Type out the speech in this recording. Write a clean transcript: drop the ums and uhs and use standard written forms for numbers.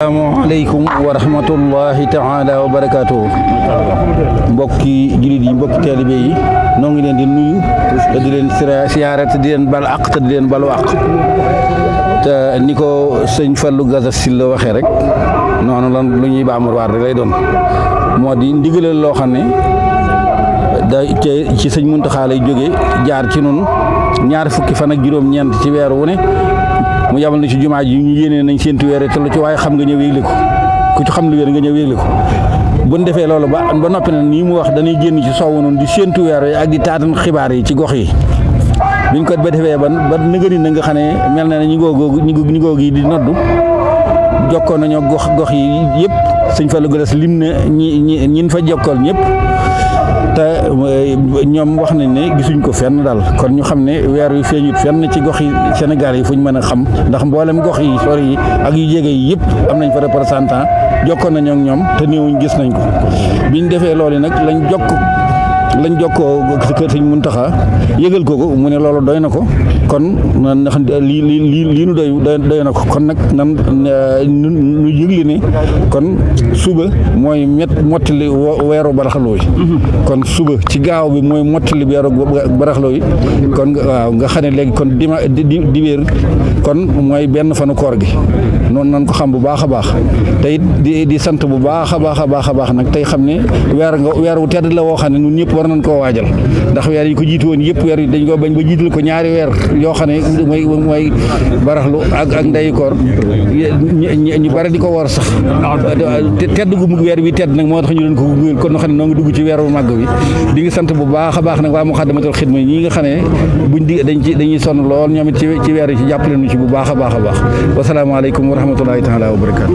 asalaamaaleykum wa rahmatullahi taala wa barakaatuhu mbokki jullit yi mbokki taalibe yi noo ngi leen di nuyu te di leen siyaare te di leen bal àq te di leen balu àq te ni ko sëñ Fallou Gaza Sylla waxee rek noonu lan lu ñuy baamur waar rek lay doon moo di ndigalal loo xam ne da ci sëñ Muntaxa lay jóge jaar ci nun ñaar fukki fan ak juróom-ñeent ci weer wu ne mu yabal na ci jumaa ji ñu yéene nañ séentu weer te lu ci waaye xam nga ñëw yégle ko ku ci xam lu wér nga ñëw yégle ko bu ñu defee loolu ba noppi na nii mu wax dañuy génn ci soowu noonu di séentu weer yi ak di taatan xibaar yi ci gox yi biñ ko ba defee ba nëgëri na nga xam ne mel na ne ñi ngoog yi di noddu jokkoon nañoo gox yi yëpp sëñ Fallou Galas lim na ñin fa jokkool ñëpp te ñoom wax nañ ne gisuñ ko fenn daal kon ñu xam ne weer wi feeñut fenn ci gox yi Sénégal yi fu ñu mën a xam ndax mboolem gox yi sori yi ak yu jege yi yëpp am nañ fa représentant jokkoon nañoo ak ñoom te néewuñ gis nañ ko biñ defee loolu nag lañ jokkoo kër Sëñ Muntaxa yëgal ko mu ne loolu doy na ko kon ndax lii nu doy na ko kon nag nan nu yëgle ne kon suba mooy mottali weeru baraxloo yi kon suba ci gaaw bi mooy mottali weeru baraxloo yi kon waaw nga xam ne léegi kon dibéer kon mooy benn fanu koor gi noonu nan ko xam bu baax a baax te it di sant bu baax a baax nag tey xam ne weer wu tedd la woo xam ne ñun ñëpp war nañ koo waajal ndax weer yi ko jiitu woon yëpp weer yi dañ ko bañ ba jiital ko ñaari weer yoo xam ne mooy baraxlu ak ndeyu koor ñu bari di ko war sax tedd gu weer bi tedd nag moo tax ñu leen ko gungeel kon xam ne noo ngi dugg ci weer bu màgg bi di ngi sant bu baax a baax nag waa Muxaddamatul Xidma ñi nga xam ne buñ dañuy sonn lool ñoom it ci weer yi ci jàppale nu ci bu baax a baax wasalaamaaleykum wa rahmatullahi taala wa barakaatu